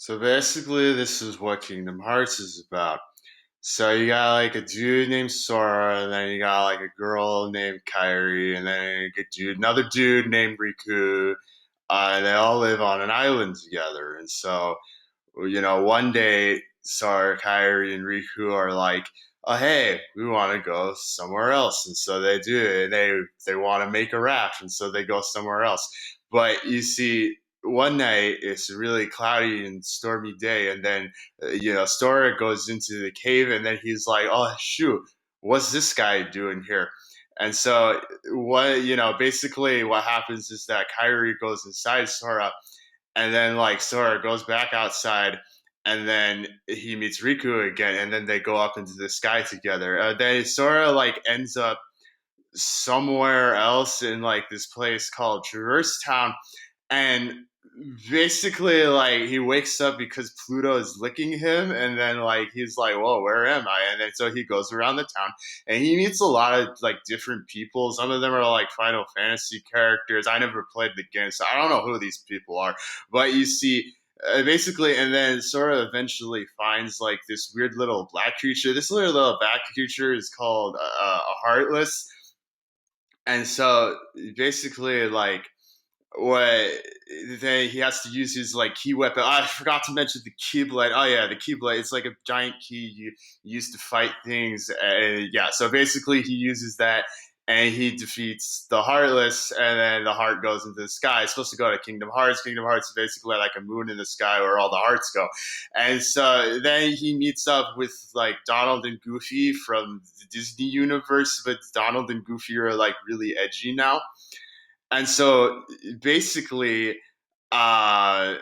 So basically, this is what Kingdom Hearts is about. So you got like a dude named Sora, and then you got like a girl named Kairi, and then another dude named Riku. They all live on an island together, and so one day Sora, Kairi, and Riku are like, "Oh, hey, we want to go somewhere else," and so they do. They want to make a raft, and so they go somewhere else. But you see, one night it's a really cloudy and stormy day, and then Sora goes into the cave, and then he's like, "Oh, shoot, what's this guy doing here?" And so basically what happens is that Kairi goes inside Sora, and then like Sora goes back outside, and then he meets Riku again, and then they go up into the sky together. Then Sora like ends up somewhere else in like this place called Traverse Town, and basically like he wakes up because Pluto is licking him, and then like he's like, "Whoa, where am I?" And then so he goes around the town, and he meets a lot of like different people. Some of them are like Final Fantasy characters. I never played the game, so I don't know who these people are. But you see, basically, and then Sora eventually finds like this weird little black creature. This little black creature is called a Heartless, and so basically like what he has to use his like key weapon. I forgot to mention the keyblade. Oh yeah, the keyblade. It's like a giant key you use to fight things. Yeah, so basically he uses that and he defeats the Heartless, and then the heart goes into the sky. It's supposed to go to Kingdom Hearts. Kingdom Hearts is basically like a moon in the sky where all the hearts go. And so then he meets up with like Donald and Goofy from the Disney universe, but Donald and Goofy are like really edgy now, and so basically uh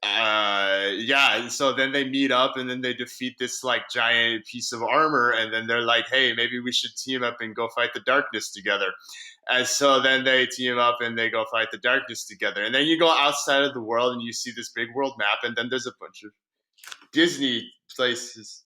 yeah, and so then they meet up, and then they defeat this like giant piece of armor, and then they're like, "Hey, maybe we should team up and go fight the darkness together." And so then they team up and they go fight the darkness together, and then you go outside of the world and you see this big world map, and then there's a bunch of Disney places.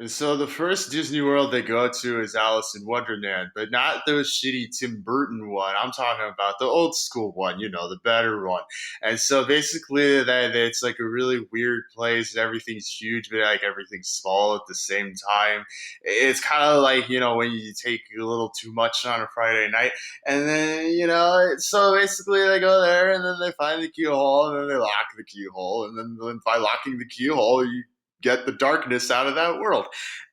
And so the first Disney World they go to is Alice in Wonderland, but not the shitty Tim Burton one. I'm talking about the old school one, the better one. And so basically that it's like a really weird place. Everything's huge, but like everything's small at the same time. It's kind of like, when you take a little too much on a Friday night, and then, so basically they go there and then they find the keyhole, and then they lock the keyhole, and then by locking the keyhole, you get the darkness out of that world.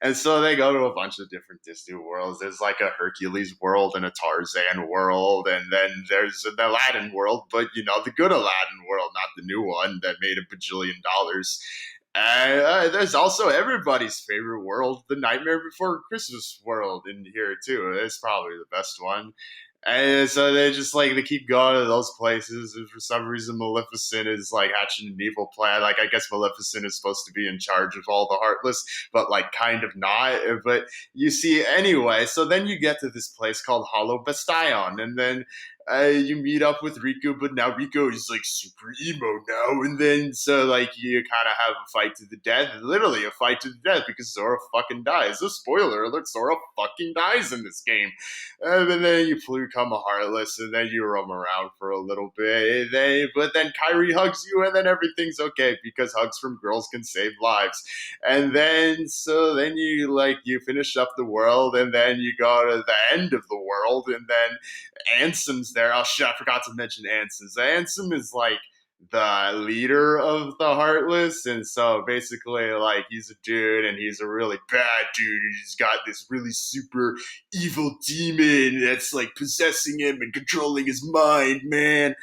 And so they go to a bunch of different Disney worlds. There's like a Hercules world and a Tarzan world, and then there's an Aladdin world, but the good Aladdin world, not the new one that made $1 billion. And there's also everybody's favorite world, the Nightmare Before Christmas world in here too. It's probably the best one. And so they just like they keep going to those places, and for some reason Maleficent is like hatching an evil plan. Like I guess Maleficent is supposed to be in charge of all the Heartless, but like kind of not. But you see anyway. So then you get to this place called Hollow Bastion, and then you meet up with Riku, but now Riku is like super emo now, and then so like you kind of have a fight to the death, literally a fight to the death because Sora fucking dies. A spoiler alert: Sora fucking dies in this game. And then you become a Heartless, and then you roam around for a little bit. But then Kyrie hugs you, and then everything's okay because hugs from girls can save lives. And then so then you finish up the world, and then you go to the end of the world, and then Ansem's there. Oh shit, I forgot to mention Ansem. Ansem is like the leader of the Heartless, and so basically, like, he's a dude, and he's a really bad dude. He's got this really super evil demon that's like possessing him and controlling his mind, man.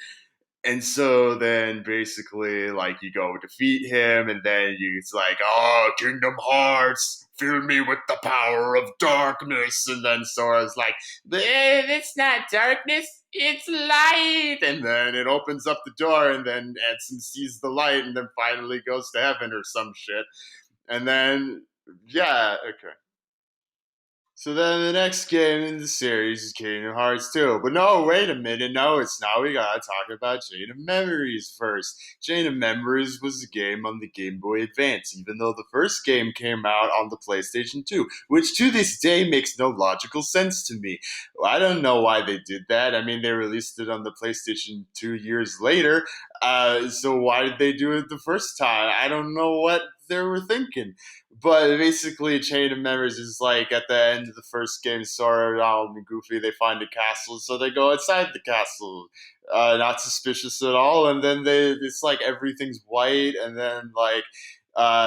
And so then basically, like, you go defeat him, and then it's like, "Oh, Kingdom Hearts, fill me with the power of darkness." And then Sora's like, "It's not darkness, it's light." And then it opens up the door, and then Ansem sees the light, and then finally goes to heaven or some shit. And then, yeah, okay. So then the next game in the series is Kingdom Hearts 2. But no, wait a minute. No, it's not. We gotta talk about Chain of Memories first. Chain of Memories was a game on the Game Boy Advance, even though the first game came out on the PlayStation 2, which to this day makes no logical sense to me. I don't know why they did that. I mean, they released it on the PlayStation 2 years later. So why did they do it the first time? I don't know what they were thinking. But basically, Chain of Memories is like at the end of the first game, Sora, Donald, and Goofy, they find a castle, so they go inside the castle, not suspicious at all. And then it's like everything's white, and then like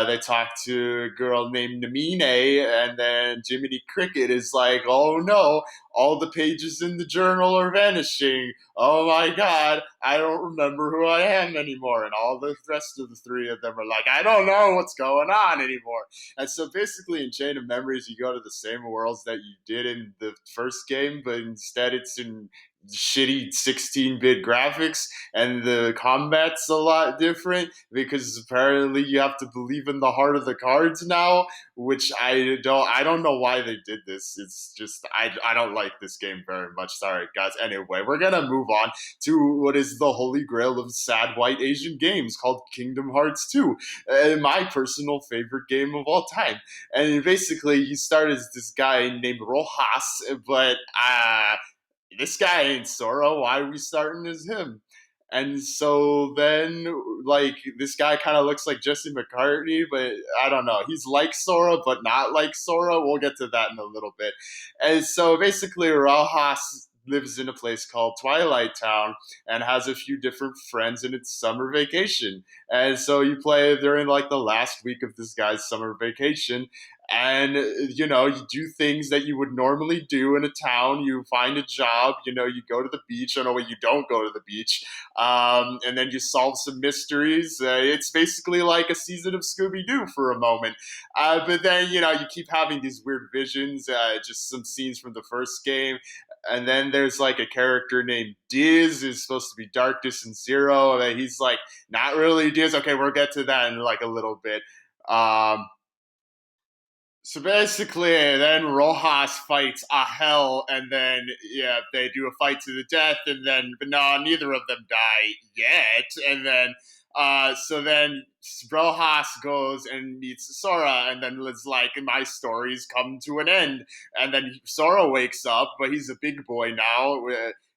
they talk to a girl named Namine, and then Jiminy Cricket is like, "Oh no, all the pages in the journal are vanishing. Oh my god, I don't remember who I am anymore." And all the rest of the three of them are like, "I don't know what's going on anymore." And so basically, in Chain of Memories, you go to the same worlds that you did in the first game, but instead it's in shitty 16-bit graphics, and the combat's a lot different because apparently you have to believe in the heart of the cards now, which I don't know why they did this. It's just I don't like this game very much. Sorry guys. Anyway, we're gonna move on to what is the holy grail of sad white Asian games called Kingdom Hearts 2, my personal favorite game of all time. And basically, you start as this guy named Rojas, but this guy ain't Sora. Why are we starting as him? And so then, like, this guy kind of looks like Jesse McCartney, but I don't know. He's like Sora, but not like Sora. We'll get to that in a little bit. And so basically, Rojas lives in a place called Twilight Town and has a few different friends in its summer vacation. And so you play during like the last week of this guy's summer vacation, and you do things that you would normally do in a town. You find a job, you go to the beach. I know you don't go to the beach, and then you solve some mysteries. It's basically like a season of Scooby-Doo for a moment, but then you keep having these weird visions, just some scenes from the first game. And then there's like a character named Diz, who's supposed to be Darkness and Zero, and he's like not really Diz. Okay, we'll get to that in like a little bit. So basically, then Rojas fights Ahel, and then yeah, they do a fight to the death, and then but no, neither of them die yet, and then so then Rojas goes and meets Sora, and then it's like my stories come to an end, and then Sora wakes up, but he's a big boy now.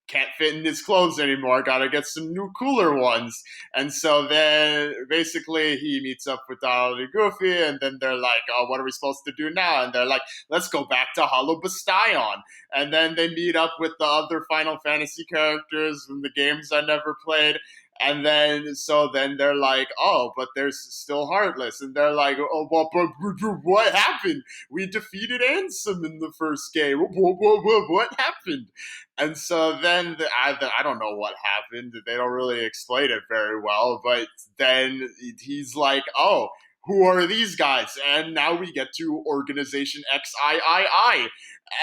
Can't fit in his clothes anymore. Gotta get some new, cooler ones. And so then basically he meets up with Donald and Goofy, and then they're like, "Oh, what are we supposed to do now?" And they're like, "Let's go back to Hollow Bastion." And then they meet up with the other Final Fantasy characters from the games I never played. And then, so then they're like, "Oh, but there's still Heartless." And they're like, "Oh, but what happened? We defeated Ansem in the first game. What happened?" And so then I don't know what happened. They don't really explain it very well. But then he's like, "Oh, who are these guys?" And now we get to Organization XIII.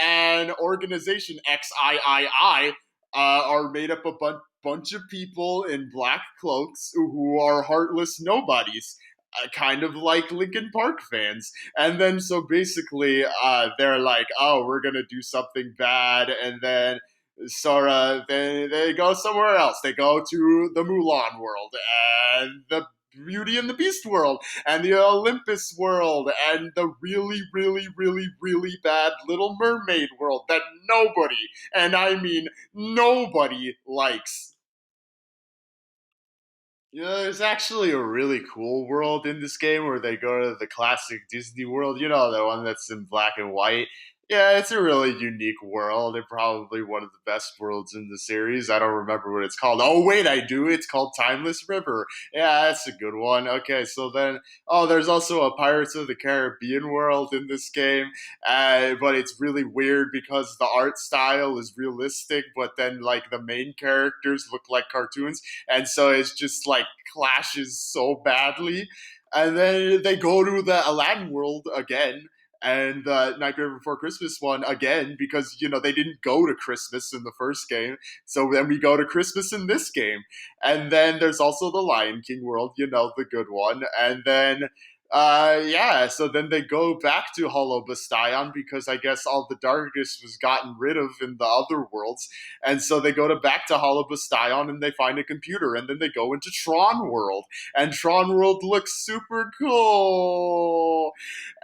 And Organization XIII are made up of a bunch of people in black cloaks who are heartless nobodies. Kind of like Linkin Park fans. And then so basically they're like, "Oh, we're gonna do something bad," and then Sora, they go somewhere else. They go to the Mulan world and the Beauty and the Beast world and the Olympus world and the really, really, really, really bad Little Mermaid world that nobody, and I mean nobody, likes. There's actually a really cool world in this game where they go to the classic Disney world, the one that's in black and white. Yeah, it's a really unique world and probably one of the best worlds in the series. I don't remember what it's called. Oh, wait, I do. It's called Timeless River. Yeah, that's a good one. Okay, so then, oh, there's also a Pirates of the Caribbean world in this game, but it's really weird because the art style is realistic, but then, like, the main characters look like cartoons, and so it's just like clashes so badly. And then they go to the Aladdin world again, and the Nightmare Before Christmas one again because they didn't go to Christmas in the first game, so then we go to Christmas in this game. And then there's also the Lion King world, the good one, and then Yeah, so then they go back to Hollow Bastion because I guess all the darkness was gotten rid of in the other worlds. And so they go to back to Hollow Bastion and they find a computer. And then they go into Tron World. And Tron World looks super cool.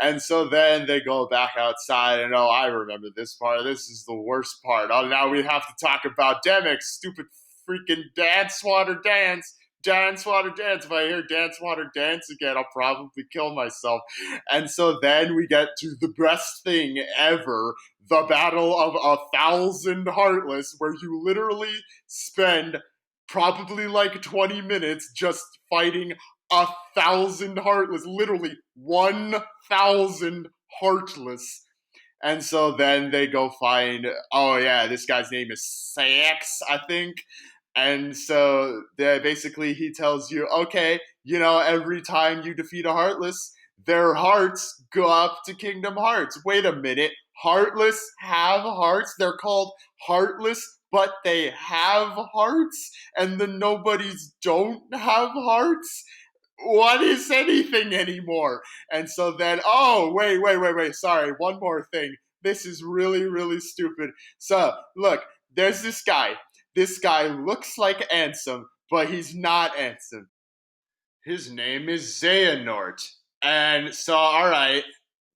And so then they go back outside and oh, I remember this part. This is the worst part. Oh, now we have to talk about Demix, stupid freaking Dance Water Dance. Dance Water Dance. If I hear Dance Water Dance again, I'll probably kill myself. And so then we get to the best thing ever, the Battle of 1,000 Heartless, where you literally spend probably like 20 minutes just fighting 1,000 Heartless, literally 1,000 Heartless. And so then they go find, oh yeah, this guy's name is Sax, I think. And so basically he tells you, okay, every time you defeat a Heartless, their hearts go up to Kingdom Hearts. Wait a minute. Heartless have hearts? They're called Heartless, but they have hearts? And the nobodies don't have hearts? What is anything anymore? And so then, oh, wait, sorry, one more thing. This is really, really stupid. So, look, there's this guy. This guy looks like Ansem, but he's not Ansem. His name is Xehanort. And so, all right,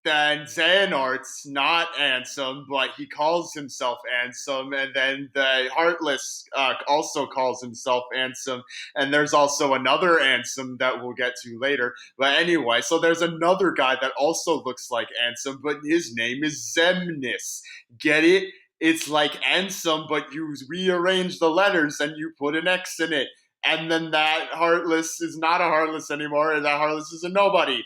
then Xehanort's not Ansem, but he calls himself Ansem. And then the Heartless also calls himself Ansem. And there's also another Ansem that we'll get to later. But anyway, so there's another guy that also looks like Ansem, but his name is Zemnis. Get it? It's like Ansem, but you rearrange the letters and you put an X in it and then that Heartless is not a Heartless anymore, and that Heartless is a nobody.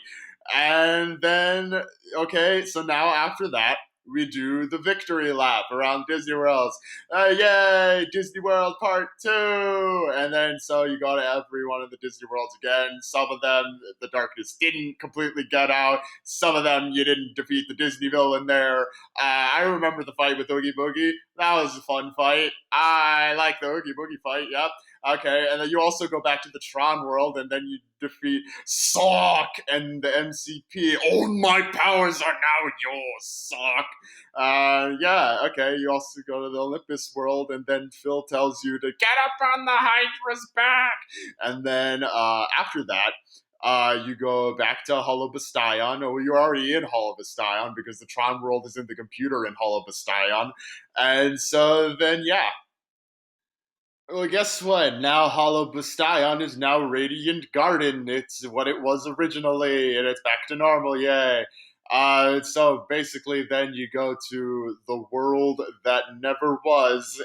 And then, okay, so now after that, we do the victory lap around Disney World. Yay, Disney World Part 2! And then so you go to every one of the Disney Worlds again. Some of them, the darkness didn't completely get out. Some of them, you didn't defeat the Disney villain there. I remember the fight with Oogie Boogie. That was a fun fight. I like the Oogie Boogie fight, yep. Okay, and then you also go back to the Tron world, and then you defeat Sock and the MCP. All my powers are now yours, Sock. Yeah, okay. You also go to the Olympus world, and then Phil tells you to get up on the Hydra's back. And then after that, you go back to Hollow Bastion, or you're already in Hollow Bastion because the Tron world is in the computer in Hollow Bastion. And so then, yeah, well, guess what? Now Hollow Bastion is now Radiant Garden. It's what it was originally, and it's back to normal. Yay! So basically, then you go to the world that never was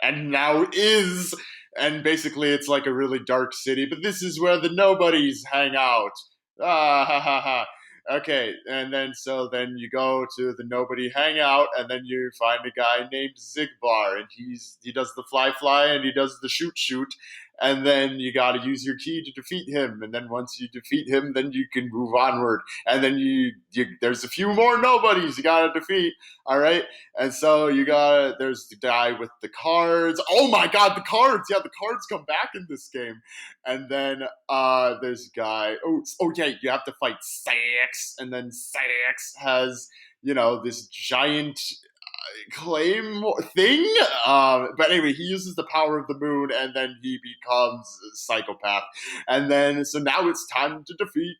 and now is, and basically, it's like a really dark city. But this is where the nobodies hang out. Ah ha ha ha. Okay, and then so then you go to the nobody hangout, and then you find a guy named Zigbar, and he does the fly and he does the shoot, and then you got to use your key to defeat him, and then once you defeat him, then you can move onward, and then you there's a few more nobodies you got to defeat. All right, and so there's the guy with the cards. Oh my God, the cards! Yeah, the cards come back in this game, and then there's a guy. Oh yeah, you have to fight Sax, and then Sax has this giant claim thing. But anyway, he uses the power of the moon, and then he becomes a psychopath. And then so now it's time to defeat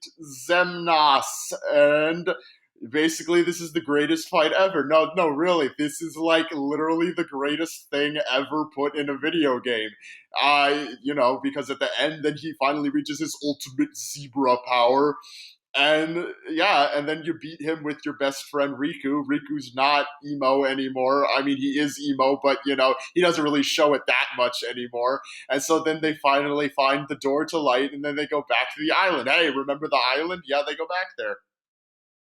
Zemnas, and basically this is the greatest fight ever. No, really, this is like literally the greatest thing ever put in a video game. Because at the end then he finally reaches his ultimate zebra power, and yeah, and then you beat him with your best friend Riku. Riku's not emo anymore. I mean, he is emo, but he doesn't really show it that much anymore. And so then they finally find the door to light, and then they go back to the island. Hey, remember the island? Yeah, they go back there.